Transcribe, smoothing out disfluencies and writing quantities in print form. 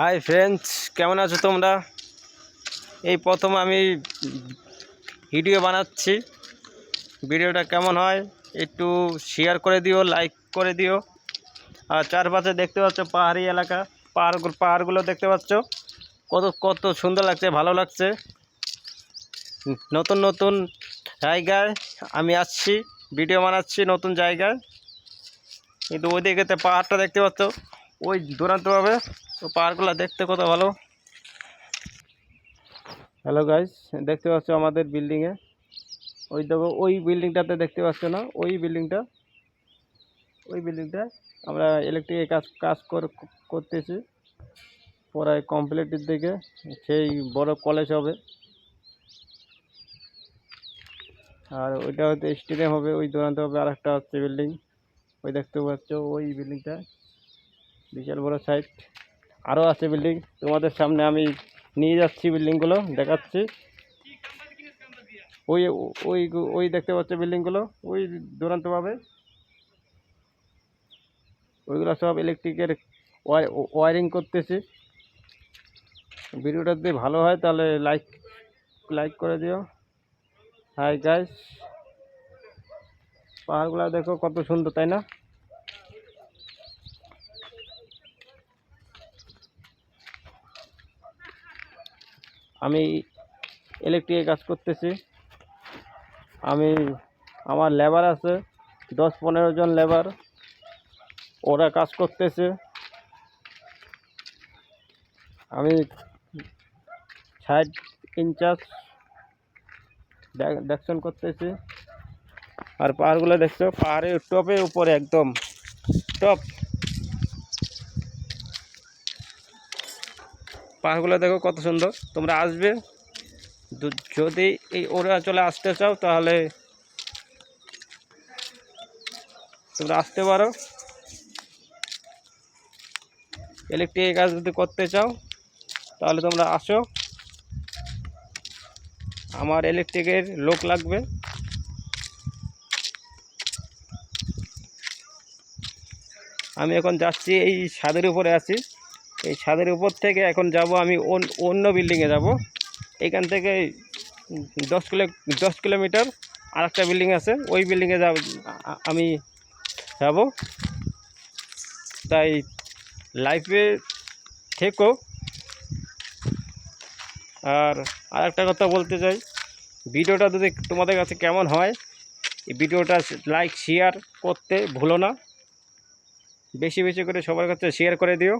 Hi friends, কেমন আছো তোমরা? এই প্রথম আমি ভিডিও বানাচ্ছি। ভিডিওটা কেমন হয় একটু শেয়ার করে দিও, লাইক করে দিও। আর চারপাশে দেখতে পাচ্ছ পাহাড়ি এলাকা, পাহাড়গুলো দেখতে পাচ্ছ কত কত সুন্দর লাগছে, ভালো লাগছে। নতুন নতুন জায়গায় আমি আসছি, ভিডিও বানাচ্ছি নতুন জায়গায়। কিন্তু ওইদিকেতে পাহাড়টা দেখতে পাচ্ছ, ওই দুরান্তভাবে তো পাহাড়গুলো দেখতে কত ভালো। হ্যালো গাইস, দেখতে পাচ্ছ আমাদের বিল্ডিংয়ে, ওই দেখো ওই বিল্ডিংটাতে দেখতে পাচ্ছ না, ওই বিল্ডিংটা আমরা ইলেকট্রিকের কাজ করতেছি। পরে কমপ্লিটের দিকে সেই বড় কলেজ হবে, আর ওইটা হয়তো স্টেডিয়াম হবে। ওই দূরান্ত হবে আর একটা হচ্ছে বিল্ডিং, ওই দেখতে পাচ্ছ ওই বিল্ডিংটা বিশাল বড় সাইট। আরও আছে বিল্ডিং, তোমাদের সামনে আমি নিয়ে যাচ্ছি, বিল্ডিংগুলো দেখাচ্ছি। ওই ওই ওই দেখতে পাচ্ছ বিল্ডিংগুলো, ওই দুরান্তভাবে ওইগুলো সব ইলেকট্রিকের ওয়ারিং করতেছি। ভিডিওটা যদি ভালো হয় তাহলে লাইক করে দিও। হাই গাইস, পাহাড়গুলো দেখো কত সুন্দর, তাই না? আমি ইলেকট্রিকের কাজ করতেছি। আমার লেবার আছে 10-15 জন লেবার, ওরা কাজ করতেছে। আমি সাইড ইনচার্জ দেখশন করতেছি। আর পাহাড়গুলো দেখছো, পাহাড়ের টপের উপরে, একদম টপ। পাহাড়গুলো দেখো কত সুন্দর। তোমরা আসবে, যদি এই অরুণাচলে আসতে চাও তাহলে তোমরা আসতে পারো। ইলেকট্রিকের কাজ যদি করতে চাও তাহলে তোমরা আসো। আমার ইলেকট্রিকের লোক লাগবে। আমি এখন যাচ্ছি, এই ছাদের উপরে আছি। এই ছাদের উপর থেকে এখন যাব আমি অন্য বিল্ডিংয়ে যাব। এখান থেকে 10 কিলোমিটার আর একটা বিল্ডিং আছে, ওই বিল্ডিংয়ে আমি যাব। তাই লাইফে থেকো। আর একটা কথা বলতে চাই, ভিডিওটা যদি তোমাদের কাছে কেমন হয়, এই ভিডিওটা লাইক শেয়ার করতে ভুলো না। বেশি বেশি করে সবার কাছে শেয়ার করে দিও।